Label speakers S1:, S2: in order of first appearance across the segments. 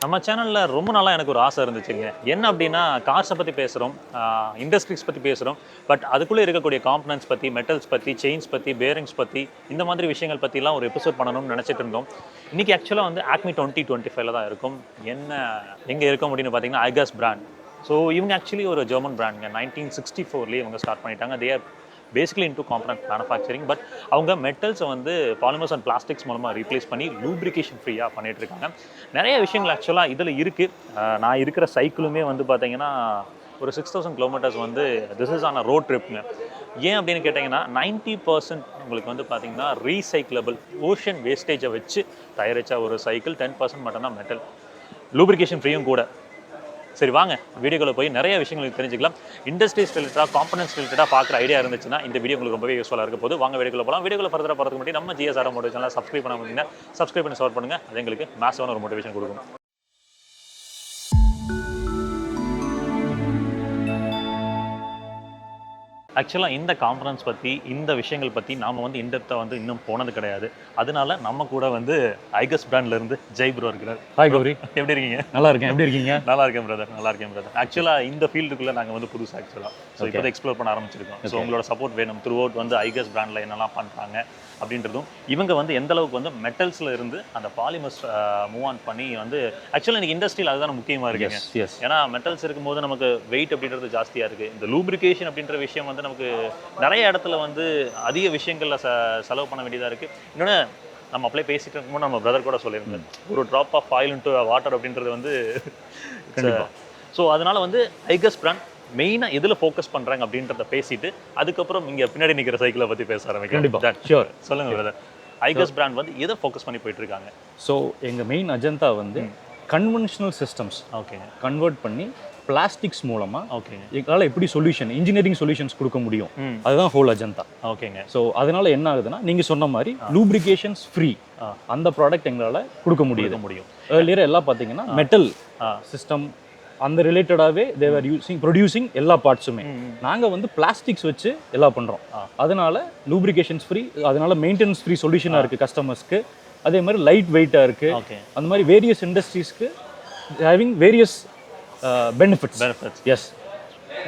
S1: நம்ம சேனல்ல ரொம்ப நாளா எனக்கு ஒரு ஆசை இருந்துச்சுங்க. என்ன அப்படின்னா கார்ஸை பத்தி பேசுறோம், இண்டஸ்ட்ரீஸ் பத்தி பேசுறோம். பட் அதுக்குள்ள இருக்கக்கூடிய காம்பனன்ட்ஸ் பத்தி, மெட்டல்ஸ் பத்தி, செயின்ஸ் பத்தி, பேரிங்ஸ் பத்தி இந்த மாதிரி விஷயங்கள் பத்திலாம் ஒரு எபிசோட் பண்ணணும்னு நினைச்சிட்டு இருந்தோம். இன்னைக்கு ஆக்சுவலா வந்து ஆக்மி 2025ல தான் இருக்கும். என்ன எங்க இருக்கோம் அப்படின்னு பார்த்தீங்கன்னா IGUS பிராண்ட். ஸோ இவங்க ஆக்சுவலி ஒரு ஜெர்மன் பிராண்டுங்க. 1964லேயே இவங்க ஸ்டார்ட் பண்ணிட்டாங்க. They are basically into component manufacturing. But அவங்க மெட்டல்ஸை வந்து பாலிமர்ஸ் அண்ட் பிளாஸ்டிக்ஸ் மூலமாக ரீப்ளேஸ் பண்ணி லூப்ரிகேஷன் ஃப்ரீயாக பண்ணிட்டு இருக்காங்க. நிறைய விஷயங்கள் ஆக்சுவலாக இதில் இருக்குது. நான் இருக்கிற சைக்கிளுமே வந்து பார்த்தீங்கன்னா ஒரு 6000 கிலோமீட்டர்ஸ் வந்து this is on a road ட்ரிப்புங்க. ஏன் அப்படின்னு கேட்டிங்கன்னா 90% உங்களுக்கு வந்து பார்த்தீங்கன்னா ரீசைக்கிளபிள் ஓஷன் வேஸ்டேஜை வச்சு தயாரித்த ஒரு சைக்கிள். 10% மட்டும்தான் மெட்டல், லூப்ரிகேஷன் ஃப்ரீயும் கூட. சரி வாங்க வீடியோக்குள்ள போய் நிறைய விஷயங்கள் தெரிஞ்சுக்கலாம். இண்டஸ்ட்ரீஸ் ரிலேட்டடாக, காம்பனன்ட்ஸ் ரிலேட்டடாக பார்க்குற ஐடியா இருந்துச்சுன்னா இந்த வீடியோ உங்களுக்கு ரொம்பவே யூஸ்ஃபுல்லாக இருக்க போது. வாங்க வீடியோக்குள்ள போகலாம். வீடியோக்குள்ள ஃபர்தராக போகிறதுக்கு முன்னாடி நம்ம GS Automotive சேனலை சப்ஸ்கிரைப் பண்ண முடியுங்க. சப்ஸ்கிரைப் பண்ணி சப்போர்ட் பண்ணுங்கள். அது எங்களுக்கு மேசிவான ஒரு மோட்டிவேஷன் கொடுக்கும். ஆக்சுவலாக இந்த கான்ஃபரன்ஸ் பற்றி, இந்த விஷயங்கள் பற்றி நாம் வந்து இன்டெப்த்தாக வந்து இன்னும் போனது கிடையாது. அதனால நம்ம கூட வந்து IGUS பிராண்ட்லேருந்து ஜெய் ப்ரோ இருக்கிறார்.
S2: ஹாய் கௌரி,
S1: எப்படி இருக்கீங்க?
S2: நல்லா இருக்கேன். எப்படி இருக்கீங்க?
S1: நல்லா இருக்கேன் பிரதர். ஆக்சுவலாக இந்த ஃபீல்டுக்குள்ளே நாங்கள் வந்து புதுசு ஆக்சுவலாக. ஸோ இப்போ தான் எக்ஸ்ப்ளோர் பண்ண ஆரம்பிச்சிருக்கோம். ஸோ உங்களோட சப்போர்ட் வேணும். த்ரூ அவுட் வந்து IGUS பிராண்டில் என்னெல்லாம் பண்ணுறாங்க அப்படின்றதும், இவங்க வந்து எந்த அளவுக்கு வந்து மெட்டல்ஸில் இருந்து அந்த பாலிமர்ஸ் மூவ் ஆன் பண்ணி வந்து ஆக்சுவலாக எனக்கு இண்டஸ்ட்ரியில் அதுதான் முக்கியமாக இருக்குங்க. ஏன்னா மெட்டல்ஸ் இருக்கும்போது நமக்கு வெயிட் அப்படின்றது ஜாஸ்தியாக இருக்குது. இந்த லூப்ரிகேஷன் அப்படின்ற விஷயம் வந்து நமக்கு நிறைய இடத்துல வந்து அதிக விஷயங்களில் செலவு பண்ண வேண்டியதாக இருக்குது. இன்னொன்று நம்ம அப்படியே பேசிட்டு இருக்கும்போது நம்ம பிரதர் கூட சொல்லியிருந்தேன், ஒரு drop of oil into water அப்படின்றது வந்து. ஸோ அதனால வந்து IGUS பிராண்ட் மெயினாக எதில் ஃபோக்கஸ் பண்ணுறாங்க அப்படின்றத பேசிட்டு அதுக்கப்புறம் இங்கே பின்னாடி நிற்கிற சைக்கிளை பற்றி பேச ஆரம்பிக்கும்.
S2: கண்டிப்பாக, ஷியோர்.
S1: சொல்லுங்கள் பிரதர், IGUS பிராண்ட் வந்து எதை ஃபோக்கஸ் பண்ணி போயிட்டு இருக்காங்க?
S2: ஸோ எங்கள் மெயின் அஜெண்டா வந்து கன்வென்ஷனல் சிஸ்டம்ஸ்
S1: ஓகேங்க
S2: கன்வெர்ட் பண்ணி பிளாஸ்டிக்ஸ் மூலமாக
S1: ஓகேங்க
S2: எங்களால் எப்படி சொல்யூஷன், இன்ஜினியரிங் சொல்யூஷன்ஸ் கொடுக்க முடியும், அதுதான் ஹோல் அஜெண்டா.
S1: ஓகேங்க.
S2: ஸோ அதனால என்ன ஆகுதுன்னா, நீங்கள் சொன்ன மாதிரி லூப்ரிகேஷன்ஸ் ஃப்ரீ அந்த ப்ராடக்ட் எங்களால் கொடுக்க முடியும். ஏர்லியர் எல்லாம் பார்த்தீங்கன்னா மெட்டல் சிஸ்டம் அந்த ரிலேட்டடாகவே தேவர் ப்ரொடியூசிங் எல்லா பார்ட்ஸுமே. நாங்கள் வந்து பிளாஸ்டிக்ஸ் வச்சு எல்லாம் பண்ணுறோம். அதனால லூப்ரிகேஷன்ஸ் ஃப்ரீ, அதனால மெயின்டெனன்ஸ் ஃப்ரீ சொல்யூஷனாக இருக்குது கஸ்டமர்ஸ்க்கு. அதே மாதிரி லைட் வெயிட்டாக இருக்குது. அந்த மாதிரி வேரியஸ் இண்டஸ்ட்ரீஸ்க்கு having various benefits. Yes,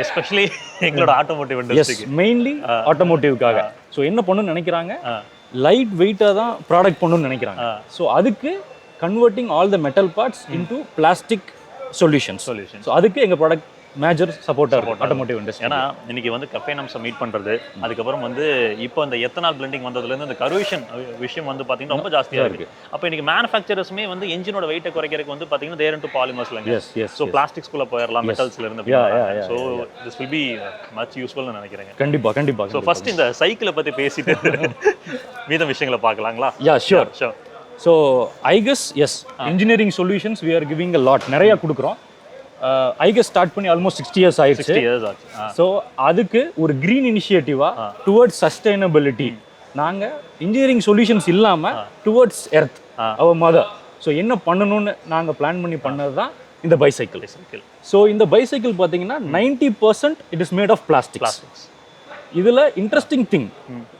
S1: especially எங்களோட ஆட்டோமோட்டிவ் இண்டஸ்ட்ரி,
S2: மெயின்லி ஆட்டோமோட்டிவ்காக. ஸோ என்ன பண்ணணும்னு நினைக்கிறாங்க, லைட் வெயிட்டாக தான் ப்ராடக்ட் பண்ணணும்னு நினைக்கிறாங்க. ஸோ அதுக்கு converting all the metal parts into plastic solutions. So அதுக்கு எங்கள் ப்ராடக்ட் மேஜர் சப்போர்ட்டாக இருக்கும் ஆட்டோமோட்டிவ் இண்டஸ்ட்ரி.
S1: ஏன்னா இன்னைக்கு வந்து கஃபைன் அம்சம் மீட் பண்ணுறது, அதுக்கப்புறம் வந்து இப்போ இந்த எத்தனால் பிளெண்டிங் வந்ததுலேருந்து இந்த கரோஷன் விஷயம் வந்து பார்த்தீங்கன்னா ரொம்ப ஜாஸ்தியாக இருக்குது. அப்போ இன்னைக்கு மேனுஃபேக்சரர்ஸுமே வந்து என்ஜினோட வெயிட்டை குறைக்கிறதுக்கு வந்து பார்த்தீங்கன்னா தேர் இன்டு பாலிமர்ஸ்லங்க. ஸோ பிளாஸ்டிக்ஸ்குள்ளே போயிடலாம் மெட்டல்ஸ்ல இருந்து. So this will be much யூஸ்ஃபுல்னு நினைக்கிறேன்.
S2: கண்டிப்பாக.
S1: ஸோ ஃபர்ஸ்ட் இந்த சைக்கிளை பற்றி பேசிட்டு மீத விஷயங்களை பார்க்கலாங்களா?
S2: Sure. So IGUS, yes, engineering solutions we are giving a lot, நிறையா கொடுக்குறோம். IGUS ஸ்டார்ட் பண்ணி ஆல்மோஸ்ட் 60 years ஆயிடுச்சு. ஸோ அதுக்கு ஒரு க்ரீன் இனிஷியேட்டிவாக டுவர்ட்ஸ் சஸ்டைனபிலிட்டி நாங்கள் இன்ஜினியரிங் சொல்யூஷன்ஸ் இல்லாமல் towards earth our mother. So என்ன பண்ணணும்னு நாங்கள் பிளான் பண்ணி பண்ணது தான் இந்த பைசைக்கிள். ஸோ இந்த பைசைக்கிள் பார்த்தீங்கன்னா 90% it is made of plastics. இதில் interesting thing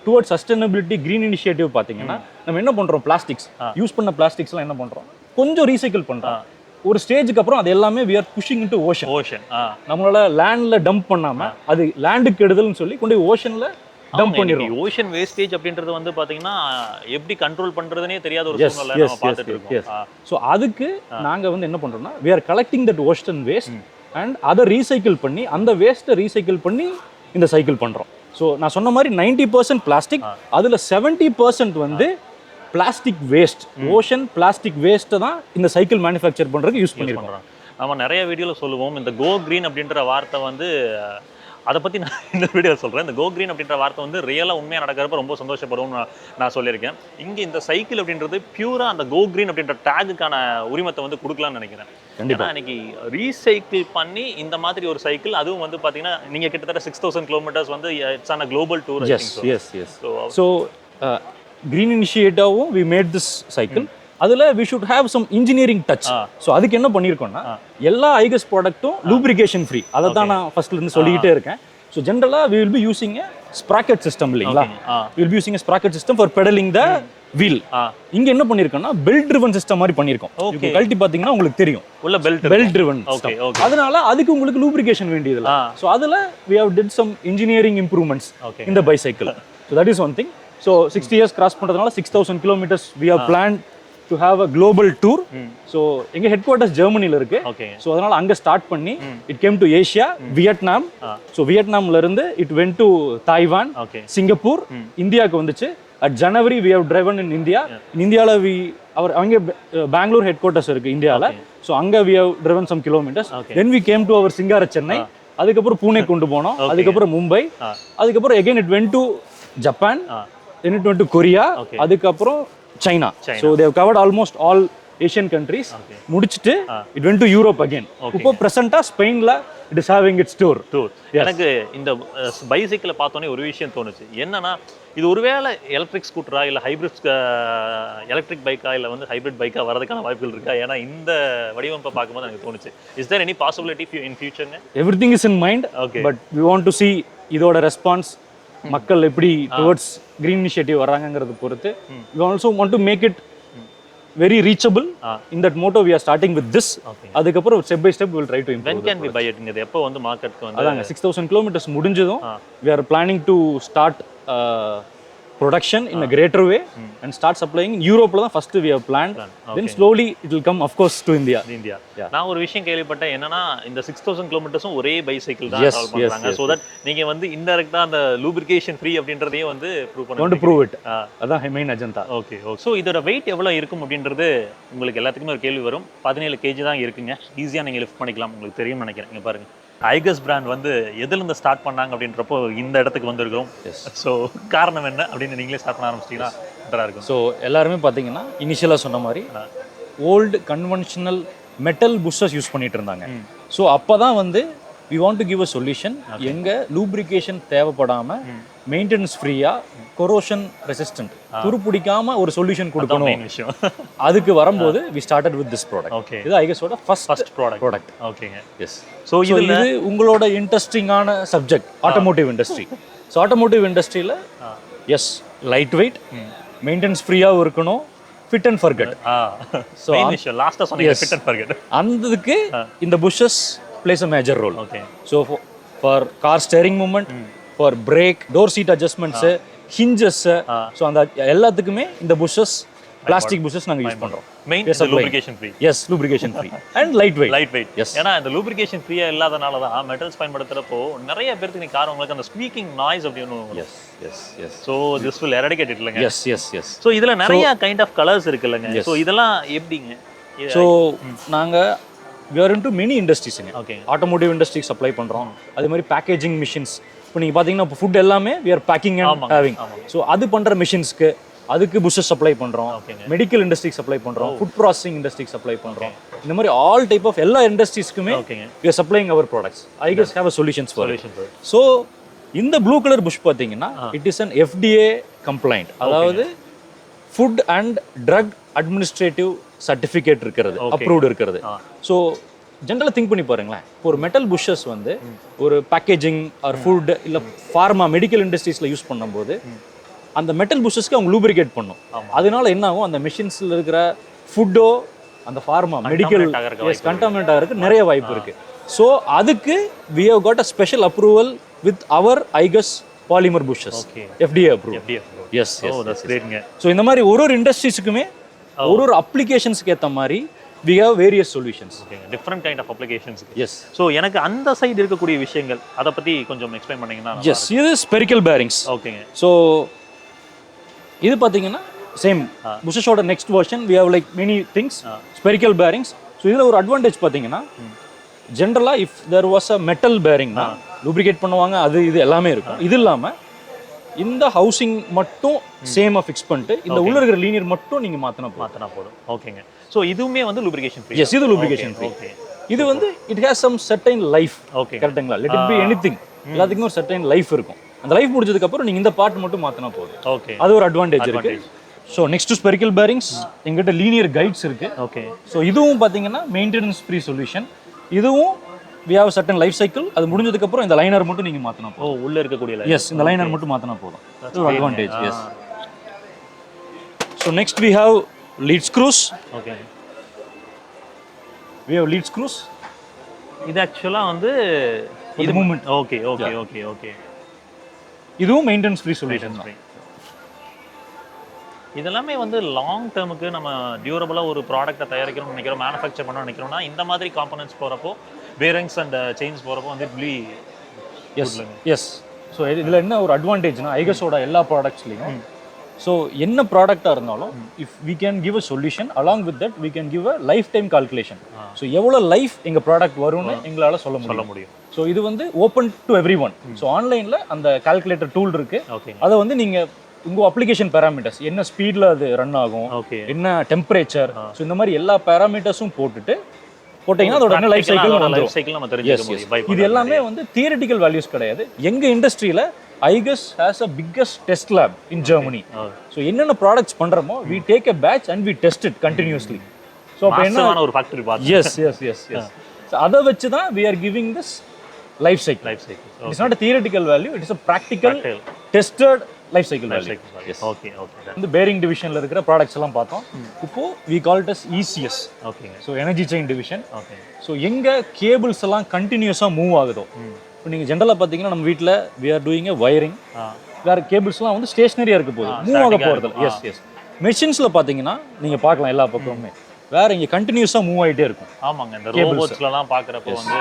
S2: towards sustainability green initiative பார்த்தீங்கன்னா நம்ம என்ன பண்ணுறோம், பிளாஸ்டிக்ஸ் யூஸ் பண்ண பிளாஸ்டிக்ஸ்லாம் என்ன பண்ணுறோம், கொஞ்சம் ரீசைக்கிள் பண்ணுறோம். ஒரு ஸ்டேஜுக்கு அப்புறம் அது எல்லாமே we are pushing into ocean. நம்மளால லேண்ட்ல டம்ப் பண்ணாம அது லேண்டுக்கு கெடுதல்னு சொல்லி கொண்டு போய் ஓஷன்ல டம்ப் பண்ணிடுறோம்.
S1: ஓஷன் வேஸ்டேஜ் அப்படின்றது வந்து பாத்தீங்கன்னா எப்படி கண்ட்ரோல் பண்றதுனே தெரியாத ஒரு சூழ்நிலை நம்ம பார்த்துட்டு இருக்கோம்.
S2: ஸோ அதுக்கு நாங்க வந்து என்ன பண்றோம்னா we are collecting that ocean waste and அதை ரீசைக்கிள் பண்ணி அந்த வேஸ்ட்டை ரீசைக்கிள் பண்ணி இந்த சைக்கிள் பண்றோம். ஸோ நான் சொன்ன மாதிரி 90% பிளாஸ்டிக், அதுல 70% வந்து பிளாஸ்டிக் வேஸ்ட், ஓஷன் பிளாஸ்டிக் வேஸ்ட்டை தான் இந்த சைக்கிள் மேனுஃபேக்சர் பண்ணுறதுக்கு யூஸ் பண்ணியிருக்கோம்.
S1: நம்ம நிறைய வீடியோவில் சொல்லுவோம் இந்த கோ க்ரீன் அப்படின்ற வார்த்தை வந்து, அதை பற்றி நான் இந்த வீடியோவில் சொல்கிறேன். இந்த கோ க்ரீன் அப்படின்ற வார்த்தை வந்து ரியலாக உண்மையாக நடக்கிறப்ப ரொம்ப சந்தோஷப்படுவோம்னு நான் சொல்லியிருக்கேன். இங்கே இந்த சைக்கிள் அப்படின்றது பியூராக அந்த கோ க்ரீன் அப்படின்ற டேகுக்கான உரிமத்தை வந்து கொடுக்கலான்னு நினைக்கிறேன். கண்டிப்பாக இன்னைக்கு ரீசைக்கிள் பண்ணி இந்த மாதிரி ஒரு சைக்கிள், அதுவும் வந்து பார்த்தீங்கன்னா நீங்கள் கிட்டத்தட்ட 6000 கிலோமீட்டர்ஸ் வந்து it's on a global tour.
S2: So green இனிஷியேட்டிவும் வி மேட் திஸ் சைக்கிள். அதில் we should have some engineering touch. So அதுக்கு என்ன பண்ணியிருக்கோம்னா எல்லா IGUS ப்ராடக்ட்டும் லூப்ரிகேஷன் ஃப்ரீ. அதை தான் நான் ஃபர்ஸ்ட்லேருந்து சொல்லிக்கிட்டே இருக்கேன். ஸோ ஜென்ரலாக we will be using a sprocket system இல்லைங்களா? We will be using a sprocket system for pedalling the wheel இங்க என்ன பண்ணிருக்கோம்னா பெல்ட் ட்ரிவன் சிஸ்டம் மாதிரி பண்ணிருக்கோம். இப்போ கழட்டி பாத்தீங்கன்னா உங்களுக்கு தெரியும்
S1: உள்ள பெல்ட்
S2: ட்ரிவன். அதனால அதுக்கு உங்களுக்கு லூப்ரிகேஷன் வேண்டியது இல்ல. சோ அதுல we have did some engineering improvements in the bicycle. So that is one thing. So 60 years cross பண்றதுனால 6000 kilometers we have planned to have a global tour. So எங்க ஹெட்குவார்ட்டர்ஸ் ஜெர்மனில இருக்கு. So அதனால அங்க ஸ்டார்ட் பண்ணி it came to Asia, Vietnam. So வியட்நாம்ல இருந்து it went to Taiwan, Singapore, இந்தியாக்கு வந்துச்சு. At January we have driven in India. In India அங்க பெங்களூர் ஹெட்குவார்ட்டர்ஸ் இருக்கு இந்தியால. So அங்க we have driven some kilometers. Then we came to our சிங்கார சென்னை. அதுக்கப்புறம் பூனே கொண்டு போனோம். அதுக்கப்புறம் மும்பை. அதுக்கப்புறம் again it went to Japan. Then it went to Korea. அதுக்கப்புறம் China. So they have covered almost all Asian countries. முடிச்சிட்டு it went to Europe again. இப்போ பிரசன்ட்டா ஸ்பெயின்ல it is having its tour.
S1: எனக்கு இந்த பைசைக்கிளை பார்த்தோன்னே ஒரு விஷயம் தோணுச்சு. என்னன்னா இது ஒருவேளை எலக்ட்ரிக் ஸ்கூட்டரா இல்லை ஹைப்ரிட் எலக்ட்ரிக் பைக்கா இல்லை வந்து ஹைப்ரிட் பைக்கா வரதுக்கான வாய்ப்புகள் இருக்கா? ஏன்னா இந்த வடிவமைப்பை பார்க்கும்போது எனக்கு தோணுச்சு. Is there any possibility in ஃபியூச்சர்ங்க?
S2: Everything is in mind. But we want to see இதோட ரெஸ்பான்ஸ் மக்கள் எப்படி டுவர்ட்ஸ் கிரீன் இனிஷியேட்டிவ் வராங்கங்கிறது பொறுத்து we also want to make it very reachable. In that motto we are starting with this. அதுக்கப்புறம் step by step we will try to improve.
S1: When can we buy it? இது எப்போ வந்து மார்க்கெட்க்கு வந்து?
S2: அதாங்க 6000 kilometers முடிஞ்சதும் we are planning to start production in a greater way and start supplying in Europe. La first we have planned. Then slowly it will come of course to India.
S1: நான் ஒரு விஷயம் கேள்விப்பட்டேன். என்னன்னா இந்த 6000 கிலோமீட்டர்ஸும் ஒரே பைசைக்கிள் தான் travel பண்றாங்க. So that நீங்க வந்து இன்டைரக்ட்டா அந்த லூப்ரிகேஷன் ஃப்ரீ அப்படின்றதையும் வந்து ப்ரூவ் பண்ணணும்.
S2: Want to prove it. அதான் மெயின் அஜெண்டா.
S1: ஓகே. சோ இதோட weight எவ்வளவு இருக்கும் அப்படின்றது உங்களுக்கு எல்லாத்துக்குமே ஒரு கேள்வி வரும். 17 kg தான் இருக்குங்க. ஈஸியா நீங்க லிஃப்ட் பண்ணிக்கலாம். உங்களுக்கு தெரியும் நினைக்கிறேன். இங்க பாருங்க. IGUS பிராண்ட் வந்து எதிலிருந்து ஸ்டார்ட் பண்ணாங்க அப்படின்றப்போ இந்த இடத்துக்கு வந்திருக்கிறோம். ஸோ காரணம் என்ன அப்படின்னு நீங்களே ஸ்டார்ட் பண்ண ஆரம்பிச்சிட்டீங்கன்னா பெட்டராக இருக்கும்.
S2: ஸோ எல்லாருமே பார்த்தீங்கன்னா இனிஷியலாக சொன்ன மாதிரி ஓல்டு கன்வென்ஷனல் மெட்டல் புஷஸ் யூஸ் பண்ணிட்டு இருந்தாங்க. ஸோ அப்போ தான் வந்து we want to give a solution. எங்க லூப்ரிகேஷன் தேவைப்படாம மெயின்டெனன்ஸ் ஃப்ரீயா கொரோஷன் ரெசிஸ்டன்ட் துருப்பிடிக்காம ஒரு சொல்யூஷன் கொடுக்கணும். அதுக்கு வரும்போது we started with this product. இது IGUS ஓட ஃபர்ஸ்ட் ப்ராடக்ட்.
S1: ஓகேங்க.
S2: எஸ். ஸோ இது உங்களோட இன்ட்ரெஸ்டிங்கான subject automotive industry. So automotive இண்டஸ்ட்ரியில் எஸ் லைட் வெயிட் மெயின்டெனன்ஸ் ஃப்ரீயாகவும் இருக்கணும், ஃபிட் அண்ட் ஃபர்கெட்.
S1: ஸோ லாஸ்ட்டாக சொன்னீங்க ஃபிட் அண்ட் ஃபர்கெட்.
S2: அந்ததுக்கு இந்த புஷஸ் plays a major role. So for car steering movement, for brake, door seat adjustments, hinges, so அந்த எல்லாத்துக்குமே இந்த bushes plastic bushes நாங்க use பண்றோம்.
S1: Main lubrication free.
S2: Yes, lubrication free and lightweight.
S1: Yes. ஏன்னா இந்த lubrication free இல்லாதனால தான் metals பயன்படுத்துறப்போ நிறைய பேருக்கு நீ கார் உங்களுக்கு அந்த ஸ்பீக்கிங் நாய்ஸ் அப்படி ஒன்று வரும்.
S2: Yes.
S1: So this will eradicate it இல்லங்க.
S2: Yes.
S1: So இதுல நிறைய கைண்ட் ஆஃப் கலர்ஸ் இருக்குல்லங்க. So இதெல்லாம் எப்படிங்க?
S2: So நாங்க we are into many industries. Automotive industry supply பண்றோம். அதே மாதிரி பேக்கேஜிங் மிஷின்ஸ். இப்போ நீங்க பாத்தீங்கன்னா இப்போ ஃபுட் எல்லாமே we are packing and having. So அது பண்ற மிஷின்ஸ்க்கு அதுக்கு புஷஸ் சப்ளை பண்றோம். மெடிக்கல் இண்டஸ்ட்ரிக்கு சப்ளை பண்றோம். ஃபுட் ப்ராசஸிங் இண்டஸ்ட்ரிக்கு சப்ளை பண்றோம். இந்த மாதிரி ஆல் டைப் ஆஃப் எல்லா இண்டஸ்ட்ரீஸ்க்குமே we are supplying our products. IGUS have a solutions for it. So இந்த ப்ளூ கலர் புஷ் பாத்தீங்கன்னா it is an FDA compliant. அதாவது food and drug administrative certificate இருக்கிறது, approved இருக்கிறது. ஸோ ஜென்ரலாக திங்க் பண்ணி பாருங்களேன், இப்போ ஒரு மெட்டல் புஷஸ் வந்து ஒரு பேக்கேஜிங் ஆர் ஃபுட் இல்லை ஃபார்மா மெடிக்கல் இண்டஸ்ட்ரீஸில் யூஸ் பண்ணும்போது அந்த மெட்டல் புஷஸ்க்கு அவங்க லூப்ரிகேட் பண்ணும். அதனால என்ன ஆகும், அந்த மிஷின்ஸில் இருக்கிற ஃபுட்டோ அந்த ஃபார்மா மெடிக்கல் கண்டாமினேட் ஆகிறதுக்கு நிறைய வாய்ப்பு இருக்குது. ஸோ அதுக்கு we have got a special approval with our IGUS polymer bushes. FDA approved. Yes.
S1: Oh, that's great.
S2: So இந்த மாதிரி ஒரு இண்டஸ்ட்ரீஸ்க்குமே ஒரு அப்ளிகேஷன்ஸ்க்கு ஏற்ற மாதிரி we have various solutions.
S1: Different kind of applications.
S2: Yes.
S1: So எனக்கு அந்த சைடு இருக்கக்கூடிய விஷயங்கள் அதை பத்தி கொஞ்சம் எக்ஸ்பிளைன் பண்ணீங்கன்னா.
S2: Yes, இது spherical bearings.
S1: ஓகேங்க.
S2: So இது பாத்தீங்கன்னா சேம் புஷஸோட next version we have like many things spherical bearings. So இதுல ஒரு அட்வான்டேஜ் பாத்தீங்கன்னா ஜெனரலா if there was a metal bearing னா லூப்ரிகேட் பண்ணுவாங்க, அது இது எல்லாமே இருக்கும். இது இல்லாம இந்த ஹவுசிங் மட்டும் சேமா ஃபிக்ஸ் பண்ணிட்டு இந்த உள்ள இருக்கிற லீனியர் மட்டும் நீங்க மாத்தினா போதும்.
S1: ஓகேங்க. சோ இதுவுமே வந்து lubrication free.
S2: Yes, இது lubrication free. இது வந்து it has some certain life. கரெக்ட்டுங்களா? let it be anything. எல்லாத்துக்கும் ஒரு certain life இருக்கும். அந்த லைஃப் முடிஞ்சதுக்கு அப்புறம் நீங்க இந்த பார்ட் மட்டும் மாத்தினா போதும். அது ஒரு அட்வான்டேஜ் இருக்கு. ஸோ நெக்ஸ்ட் ஸ்பெரிக்கல் பேரிங்ஸ் எங்கிட்ட லீனியர் கைட்ஸ் இருக்கு. ஸோ இதுவும் பார்த்தீங்கன்னா மெயின்டெனன்ஸ் ஃப்ரீ சொல்யூஷன். இதுவும் we have certain life cycle. அது முடிஞ்சதுக்கு அப்புறம் இந்த லைனர் மட்டும் நீங்க மாத்தினா போதும்.
S1: உள்ள இருக்கக்கூடிய
S2: எஸ், இந்த லைனர் மட்டும் மாத்தினா போதும். அது ஒரு advantage. Yes. So next we have lead screws.
S1: Okay.
S2: We have lead screws.
S1: இது ஆக்சுவலா வந்து
S2: இது movement.
S1: Okay okay okay okay.
S2: இதுவும் மெயின்டெனன்ஸ் ஃப்ரீ சொல்யூஷன் தான்.
S1: இதெல்லாமே வந்து லாங் டேர்முக்கு நம்ம டியூரபிளா ஒரு ப்ராடக்ட்டை தயாரிக்கணும்னு நினைக்கிறோம், மேனுஃபேக்சர் பண்ணணும்னு நினைக்கிறோம்னா இந்த மாதிரி காம்பனன்ட்ஸ் போறப்போ, பேரிங்ஸ் அண்ட் செயின்ஸ் போறப்போ வந்து ப்ளீ.
S2: எஸ். ஸோ இதில் என்ன ஒரு அட்வான்டேஜ்னா ஐகஸோட எல்லா ப்ராடக்ட்ஸ்லையும் ஸோ என்ன ப்ராடக்டாக இருந்தாலும் if we can give a solution along with that we can give a lifetime calculation. So எவ்வளோ லைஃப் எங்கள் ப்ராடக்ட் வரும்னு எங்களால் சொல்ல முடியும். ஸோ இது வந்து open to everyone. So ஆன்லைனில் அந்த கால்குலேட்டர் டூல் இருக்குது. அதை வந்து நீங்கள் உங்கள் அப்ளிகேஷன் பேராமீட்டர்ஸ் என்ன ஸ்பீடில் அது ரன் ஆகும், என்ன டெம்பரேச்சர், ஸோ இந்த மாதிரி எல்லா பேராமீட்டர்ஸும் போட்டிங்கன்னா அதோட என்ன லைஃப் சைக்கிள் நம்ம தெரிஞ்சுக்க முடியும். இது எல்லாமே வந்து தியரிட்டிக்கல் வேல்யூஸ் கிடையாது. எங்கள் இண்டஸ்ட்ரியில் IGUS has a biggest test lab in Germany. So என்னென்ன ப்ராடக்ட்ஸ் பண்றோமோ we take a batch and we test it continuously. So அப்ப என்ன
S1: ஒரு ஃபேக்டரி பாத்.
S2: Yes. So அத வச்சு தான் we are giving this life cycle. It is not a theoretical value, it is a practical tested life cycle value.
S1: Okay okay.
S2: இந்த bearing டிவிஷன்ல இருக்கிற products எல்லாம் பார்த்தோம். இப்போ we call it as ECS.
S1: Okay. So
S2: energy chain division.
S1: Okay.
S2: So எங்க cables எல்லாம் கண்டினியூஸா move ஆகுதோ, இப்போ நீங்கள் ஜென்ரலாக பார்த்தீங்கன்னா நம்ம வீட்டில் we are doing a wiring, வேறு கேபிள்ஸ்லாம் வந்து ஸ்டேஷனரியாக இருக்க போகுது, மூவ் ஆக போகிறது. எஸ். மெஷின்ஸில் பார்த்தீங்கன்னா நீங்கள் பார்க்கலாம் எல்லா பக்கமுமே வேறு இங்கே கண்டினியூஸாக மூவ் ஆகிட்டே இருக்கும்.
S1: ஆமாங்க. இந்த ரோபோட்ஸ்லாம் பார்க்குறப்போ வந்து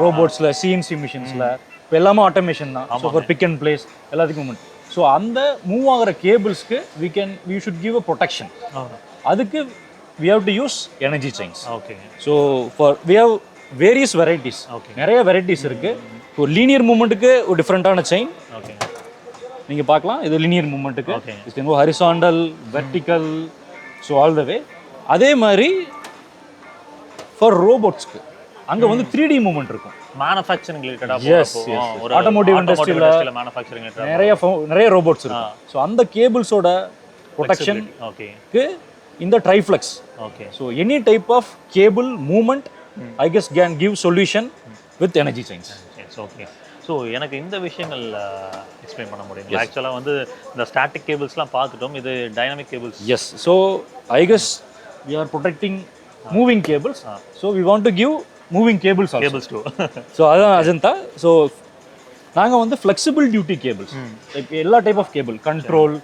S2: ரோபோட்ஸில் CNC மிஷின்ஸில் இப்போ எல்லாமே ஆட்டோமேஷன் தான். So for pick and place எல்லாத்துக்கும் மூமெண்ட். ஸோ அந்த மூவ் ஆகிற கேபிள்ஸ்க்கு we should give a protection. அதுக்கு we have to use energy chains.
S1: Okay.
S2: So we have various varieties, நிறைய வெரைட்டிஸ் இருக்கு. ஒரு லீனியர் மூவ்மெண்ட்டுக்கு ஒரு டிஃப்ரெண்டான செயின் நீங்கள் பார்க்கலாம். இது லீனியர் மூவ்மெண்ட்டுக்கு it can go horizontal, vertical, so all the way. அதே மாதிரி ஃபார் ரோபோட்ஸ்க்கு அங்கே வந்து 3D மூவ்மெண்ட் இருக்கும்.
S1: மேனுஃபேக்சரிங் ரிலேட்டடாக
S2: ஒரு ஆட்டோமோட்டிவ் இண்டஸ்ட்ரியில்
S1: மேனுஃபேக்சரிங்
S2: நிறைய ரோபோட்ஸ் இருக்கு. ஸோ அந்த கேபிள்ஸோட ப்ரொடெக்ஷனுக்கு இந்த triflex.
S1: Okay.
S2: So any type of cable movement IGUS can give solution with energy chains.
S1: Okay. So எனக்கு இந்த விஷயங்கள் எக்ஸ்பிளைன் பண்ண முடியும். ஆக்சுவலாக வந்து இந்த ஸ்டாட்டிக் கேபிள்ஸ்லாம் பார்த்துட்டோம், இது dynamic cables.
S2: Yes. So IGUS we are protecting moving cables. So we want to give moving cables also.
S1: Cables too.
S2: So அதான் அஜந்தா. ஸோ நாங்கள் வந்து ஃப்ளெக்சிபிள் டியூட்டி கேபிள்ஸ், எல்லா type of cable, control,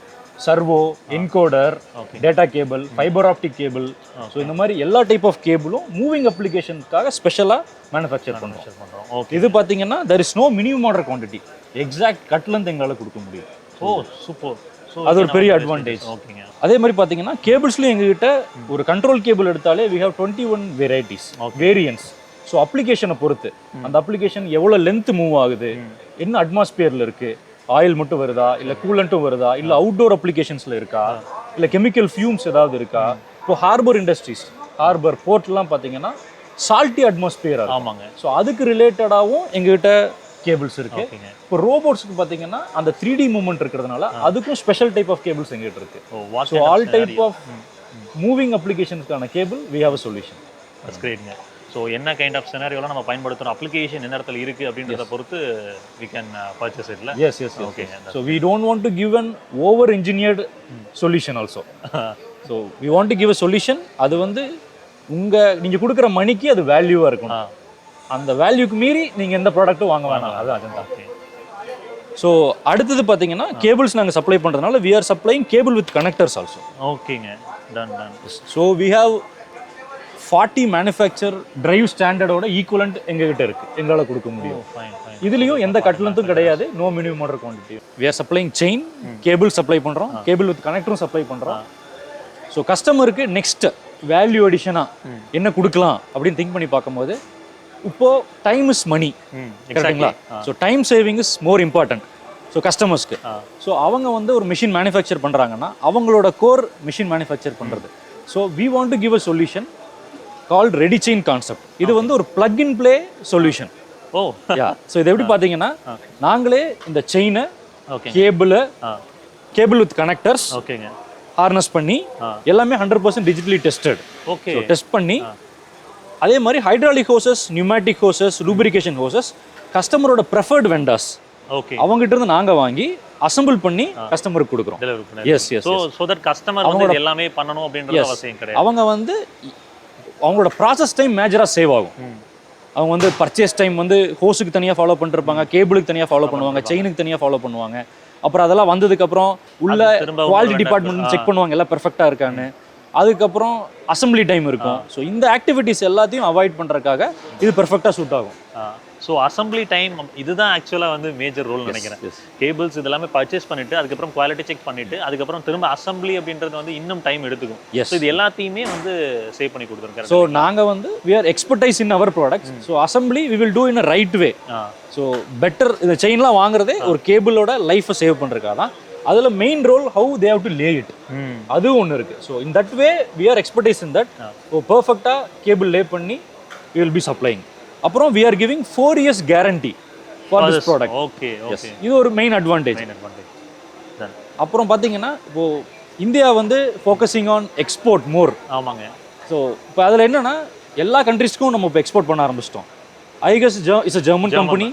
S2: servo, encoder, data cable, fibre optic cable, so இந்த மாதிரி எல்லா type of கேபிளும் moving அப்ளிகேஷனுக்காக ஸ்பெஷலாக மேனுஃபேக்சர் பண்ணுறோம். இது பார்த்தீங்கன்னா there is no minimum order quantity, exact கட்லேருந்து எங்களால் கொடுக்க முடியும்.
S1: சூப்பர்.
S2: அது ஒரு பெரிய அட்வான்டேஜ்.
S1: ஓகேங்க.
S2: அதே மாதிரி பார்த்தீங்கன்னா கேபிள்ஸ்லையும் எங்ககிட்ட ஒரு கண்ட்ரோல் கேபிள் எடுத்தாலே we have 21 varieties, variance. So அப்ளிகேஷனை பொறுத்து அந்த அப்ளிகேஷன் எவ்வளோ லென்த் மூவ் ஆகுது, என்ன அட்மாஸ்பியரில் இருக்குது, ஆயில் மட்டும் வருதா, இல்லை கூலண்ட்டும் வருதா, இல்லை அவுட்டோர் அப்ளிகேஷன்ஸில் இருக்கா, இல்லை கெமிக்கல் ஃபியூம்ஸ் ஏதாவது இருக்கா. இப்போ ஹார்பர் இண்டஸ்ட்ரீஸ், ஹார்பர் போர்ட்லாம் பார்த்தீங்கன்னா சால்ட்டி அட்மாஸ்பியர்.
S1: ஆமாங்க.
S2: ஸோ அதுக்கு ரிலேட்டடாகவும் எங்ககிட்ட கேபிள்ஸ் இருக்கு. இப்போ ரோபோட்ஸ்க்கு பார்த்தீங்கன்னா அந்த 3D மூவ்மெண்ட் இருக்கிறதுனால அதுக்கும் ஸ்பெஷல் டைப் ஆஃப் கேபிள்ஸ் எங்ககிட்ட இருக்கு. So all type of moving அப்ளிகேஷன்ஸ்க்கான cable we have a solution.
S1: That's greatங்க. ஸோ என்ன கைண்ட் ஆஃப் சினாரியோலாம் நம்ம பயன்படுத்துகிறோம், அப்ளிகேஷன் எந்த இடத்துல இருக்குது அப்படின்றத பொறுத்து we can purchase it.
S2: Yes. Okay. So we don't want to give an over engineered solution also. So we want to give a solution. அது வந்து நீங்கள் கொடுக்குற மணிக்கு அது வேல்யூவாக இருக்கும். அந்த வேல்யூக்கு மீறி நீங்கள் எந்த ப்ராடக்ட்டும் வாங்க வேணாம். அது அஜந்தா. ஸோ அடுத்தது பார்த்தீங்கன்னா கேபிள்ஸ் நாங்கள் சப்ளை பண்ணுறதுனால we are supplying cable with connectors also.
S1: ஓகேங்க. Done.
S2: So we have 40 manufacture drive ஸ்டாண்டர்டோட ஈக்குவலண்ட் எங்ககிட்ட இருக்கு, எங்களால் கொடுக்க முடியும். இதுலேயும் எந்த கட்லந்தும் கிடையாது, no minimum order quantity. We are supplying chain, cable supply பண்ணுறோம், கேபிள் வித் கனெக்டரும் சப்ளை பண்ணுறோம். ஸோ கஸ்டமருக்கு நெக்ஸ்ட் வேல்யூ அடிஷனாக என்ன கொடுக்கலாம் அப்படின்னு திங்க் பண்ணி பார்க்கும்போது இப்போ டைம் இஸ் மணி, கரெக்டுங்களா? So time saving is more important. So கஸ்டமர்ஸ்க்கு ஸோ அவங்க வந்து ஒரு மிஷின் மேனுஃபேக்சர் பண்ணுறாங்கன்னா அவங்களோட கோர் மிஷின் மேனுஃபேக்சர் பண்ணுறது. So we want to give a solution called ReadyChain concept. இது வந்து ஒரு plug and play solution. So இது எப்படி பார்த்தீங்கன்னா நாங்களே இந்த செயினை, கேபிள் வித் கனெக்டர்ஸ் ஹார்னஸ் பண்ணி எல்லாமே 100% டிஜிட்டலி டெஸ்டட். ஓகே. டெஸ்ட் பண்ணி அதே மாதிரி hydraulic hoses, pneumatic hoses, lubrication hoses கஸ்டமரோட ப்ரெஃபர்ட் வெண்டர்ஸ் அவங்ககிட்ட இருந்து நாங்கள் வாங்கி அசெம்பிள் பண்ணி கஸ்டமருக்கு கொடுக்குறோம்.
S1: டெலிவரி பண்ணி
S2: yes yes
S1: so that customer வந்து இது எல்லாமே பண்ணணும் அப்படின்றது அவசியம் கிடையாது.
S2: அவங்க வந்து அவங்களோட ப்ராசஸ் டைம் மேஜராக சேவ் ஆகும். அவங்க வந்து பர்ச்சேஸ் டைம் வந்து ஹோஸுக்கு தனியாக ஃபாலோ பண்ணிருப்பாங்க, கேபிளுக்கு தனியாக ஃபாலோ பண்ணுவாங்க, செயினுக்கு தனியாக ஃபாலோ பண்ணுவாங்க. அப்புறம் அதெல்லாம் வந்ததுக்கப்புறம் உள்ள குவாலிட்டி டிபார்ட்மெண்ட் செக் பண்ணுவாங்க எல்லாம் பெர்ஃபெக்டாக இருக்கான்னு. அதுக்கப்புறம் அசம்பிளி டைம் இருக்கும். ஸோ இந்த ஆக்டிவிட்டிஸ் எல்லாத்தையும் அவாய்ட் பண்ணுறதுக்காக இது பெர்ஃபெக்டாக சூட் ஆகும்.
S1: ஸோ அசம்பிளி டைம் இதுதான் ஆக்சுவலாக வந்து மேஜர் ரோல் நினைக்கிறேன். கேபிள்ஸ் இதெல்லாமே பர்ச்சேஸ் பண்ணிட்டு அதுக்கப்புறம் குவாலிட்டி செக் பண்ணிட்டு அதுக்கப்புறம் திரும்ப அசம்பிளி அப்படின்றது வந்து இன்னும் டைம் எடுத்துக்கும். ஸோ இது எல்லாத்தையுமே வந்து சேவ் பண்ணி கொடுத்துருக்காரு.
S2: ஸோ நாங்கள் வந்து we are expertise in our products. So assembly we will do in a right way. So better இந்த செயின்லாம் வாங்குறதே ஒரு கேபிளோட லைஃப்பை சேவ் பண்ணுறதுக்காக தான். அதில் main role how they have to lay it, அதுவும் ஒன்று இருக்குது. So in that way we are expertise in that. So பர்ஃபெக்டாக கேபிள் லே பண்ணி we will be supplying. அப்புறம் we are giving 4 years guarantee for this product.
S1: Okay okay,
S2: இது ஒரு main advantage. அப்புறம் பார்த்தீங்கன்னா இப்போ இந்தியா வந்து ஃபோக்கஸிங் ஆன் எக்ஸ்போர்ட் மோர்.
S1: ஆமாங்க.
S2: ஸோ இப்போ அதில் என்னன்னா எல்லா கண்ட்ரீஸ்க்கும் நம்ம இப்போ எக்ஸ்போர்ட் பண்ண ஆரம்பிச்சிட்டோம். Igus is a German company.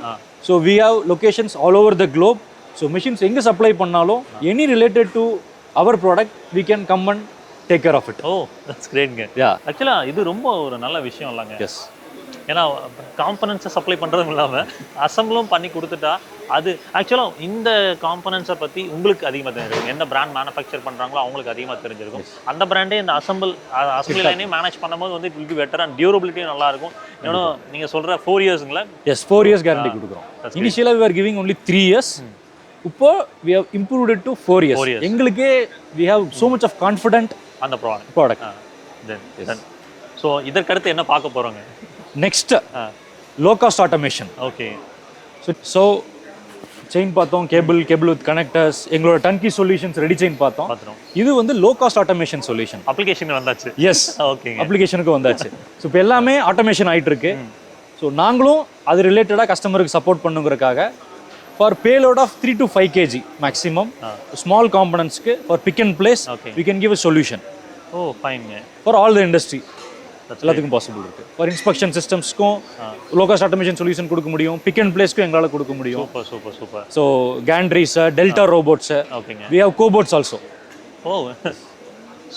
S2: So we have locations all over the globe. So machines எங்கே சப்ளை பண்ணாலும் any related to our product we can come and take care of it.
S1: Oh that's கிரேட்ங்க. ஆக்சுவலாக இது ரொம்ப ஒரு நல்ல விஷயம் இல்லைங்க.
S2: எஸ்,
S1: ஏன்னா காம்பனன்ட்ஸை சப்ளை பண்ணுறதும் இல்லாமல் அசம்பிளும் பண்ணி கொடுத்துட்டா அது ஆக்சுவலாக இந்த காம்பனன்ட்ஸை பற்றி உங்களுக்கு அதிகமாக தெரிஞ்சிருக்கும். எந்த பிராண்ட் மேனுஃபேக்சர் பண்ணுறாங்களோ அவங்களுக்கு அதிகமாக தெரிஞ்சிருக்கும். அந்த பிராண்டே இந்த அசம்பிளி லைனே மேனேஜ் பண்ணும்போது வந்து it will be better and டியூரபிலிட்டியும் நல்லாயிருக்கும். ஏன்னா நீங்கள் சொல்கிற 4 இயர்ஸுங்களா?
S2: எஸ், 4 years கேரண்டி கொடுக்குறோம். இனிஷியலாக we are giving only 3 years. இப்போ we have improved it to 4 years. எங்களுக்கே we have so much of confident
S1: அந்த ப்ராடக்ட். ஸோ இதற்கடுத்து என்ன பார்க்க போகிறோங்க?
S2: Next low cost automation.
S1: Okay.
S2: So chain பார்த்தோம், கேபிள் வித் கனெக்டர்ஸ், எங்களோட டன்கி சொல்யூஷன்ஸ் ReadyChain பார்த்தோம். இது வந்து low cost automation solution.
S1: Application வந்தாச்சு. எஸ், ஓகே,
S2: அப்ளிகேஷனுக்கு வந்தாச்சு. ஸோ இப்போ எல்லாமே ஆட்டோமேஷன் ஆகிட்டு இருக்கு. ஸோ நாங்களும் அது ரிலேட்டடாக கஸ்டமருக்கு சப்போர்ட் பண்ணுங்கிறதுக்காக for payload of 3 to 5 kg maximum small காம்பனன்ட்ஸ்க்கு for pick and place we can give a solution.
S1: Oh fine.
S2: For all the industry எல்லாத்துக்கும் பாசிபிள் இருக்கு. ஃபார் இன்ஸ்பெக்ஷன் சிஸ்டம்ஸ்க்கும் லோ காஸ்ட் ஆட்டோமேஷன் சொல்யூஷன் கொடுக்க முடியும். பிக் அண்ட் பிளேஸ்க்கும் எங்களால் கொடுக்க முடியும்.
S1: Super super super.
S2: So gantries, delta robots,
S1: ஓகேங்க,
S2: we have cobots also.
S1: Oh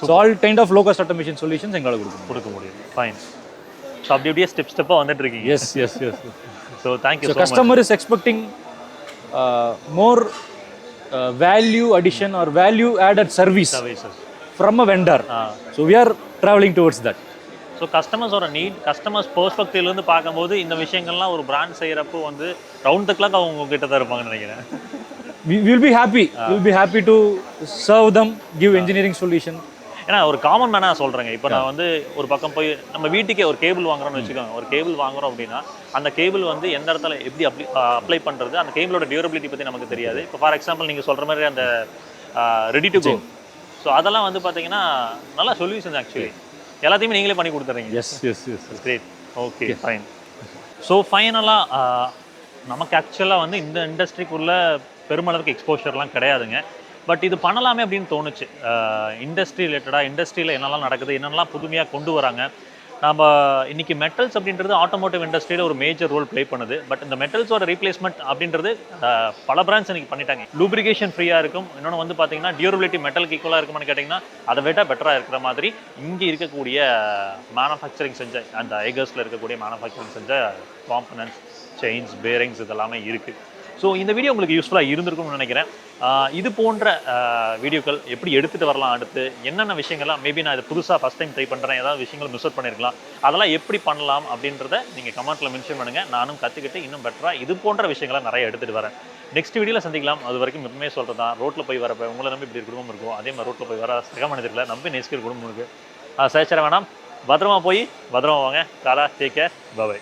S2: so all kind of low cost automation solutions எங்களால் கொடுக்க முடியும்.
S1: ஃபைன். ஸோ அப்படியே ஸ்டெப்பாக வந்துட்டு இருக்கீங்க.
S2: Yes yes yes.
S1: So thank you.
S2: So customer is expecting more value addition or value added services from a vendor. So we are traveling towards that.
S1: So கஸ்டமர்ஸோட need, customers பெர்ஸ்பெக்டிவ்லேருந்து பார்க்கும்போது இந்த விஷயங்கள்லாம் ஒரு பிராண்ட் செய்கிறப்போ வந்து ரவுண்ட் த கிளாக் அவங்க உங்ககிட்ட தான் இருப்பாங்கன்னு நினைக்கிறேன்.
S2: We will be happy. We will be happy to serve them, give engineering solution.
S1: ஏன்னா ஒரு காமன் மேனாக சொல்கிறேங்க. இப்போ நான் வந்து ஒரு பக்கம் போய் நம்ம வீட்டுக்கே ஒரு கேபிள் வாங்குறோம்னு வச்சுக்கோங்க. ஒரு கேபிள் வாங்குறோம் அப்படின்னா அந்த கேபிள் வந்து எந்த இடத்துல எப்படி அப்ளை பண்ணுறது, அந்த கேபிளோட டியூரபிலிட்டி பற்றி நமக்கு தெரியாது. இப்போ ஃபார் எக்ஸாம்பிள் நீங்கள் சொல்கிற மாதிரி அந்த ரெடி டு கோ, ஸோ அதெல்லாம் வந்து பார்த்தீங்கன்னா நல்ல சொல்யூஷன். ஆக்சுவலி எல்லாத்தையுமே நீங்களே பண்ணி கொடுத்துறீங்க.
S2: Yes yes yes,
S1: great. Okay fine. So ஃபைனலாக நமக்கு ஆக்சுவலாக வந்து இந்த இண்டஸ்ட்ரிக்குள்ளே பெருமளவுக்கு எக்ஸ்போஷர்லாம் கிடையாதுங்க. பட் இது பண்ணலாமே அப்படின்னு தோணுச்சு. இண்டஸ்ட்ரி ரிலேட்டடாக இண்டஸ்ட்ரியில் என்னெல்லாம் நடக்குது, என்னென்னலாம் புதுமையாக கொண்டு வராங்க. நம்ம இன்றைக்கி மெட்டல்ஸ் அப்படின்றது ஆட்டோமோட்டிவ் இண்டஸ்ட்ரியில் ஒரு மேஜர் ரோல் ப்ளே பண்ணுது. பட் இந்த மெட்டல்ஸோட ரீப்ளேஸ்மெண்ட் அப்படின்றது பல பிராண்ட்ஸ் இன்றைக்கி பண்ணிட்டாங்க. லூப்ரிகேஷன் ஃப்ரீயாக இருக்கும். இன்னொன்று வந்து பார்த்தீங்கன்னா டியூரபிலிட்டி மெட்டலுக்கு ஈக்குவலாக இருக்குமான்னு கேட்டிங்கன்னா அதை விட பெட்டராக இருக்கிற மாதிரி இங்கே இருக்கக்கூடிய மேனுஃபேக்சரிங் செஞ்ச அந்த ஐகஸில் இருக்கக்கூடிய மேனுஃபேக்சரிங் செஞ்ச காம்பனன்ட்ஸ், செயின்ஸ், பேரிங்ஸ் இதெல்லாமே இருக்குது. ஸோ இந்த வீடியோ உங்களுக்கு யூஸ்ஃபுல்லாக இருந்திருக்கும்னு நினைக்கிறேன். இது போன்ற வீடியோக்கள் எப்படி எடுத்துகிட்டு வரலாம், அடுத்து என்னென்ன விஷயங்கள்லாம் மேபி நான் இதை புதுசாக ஃபஸ்ட் டைம் ட்ரை பண்ணுறேன், ஏதாவது விஷயங்கள் மிஸ் அவுட் பண்ணியிருக்கலாம், அதெல்லாம் எப்படி பண்ணலாம் அப்படின்றத நீங்கள் கமெண்ட்டில் மென்ஷன் பண்ணுங்கள். நானும் கற்றுக்கிட்டு இன்னும் பெட்டராக இது போன்ற விஷயங்களை நிறைய எடுத்துகிட்டு வரேன். நெக்ஸ்ட் வீடியோவில் சந்திக்கலாம். அது வரைக்கும் எப்பவுமே சொல்கிறது தான், ரோட்டில் போய் வரப்போ உங்களை நம்பி இப்படி குடும்பம் இருக்கும், அதே மாதிரி ரோட்டில் போய் வர சக மனிதர்களை நம்பி நேசிக்கிற குடும்பம் இருக்குது. சேச்சர வேணாம், பத்திரமா போய் பத்திரமா வாங்க. காலா, டேக் கேர், பை.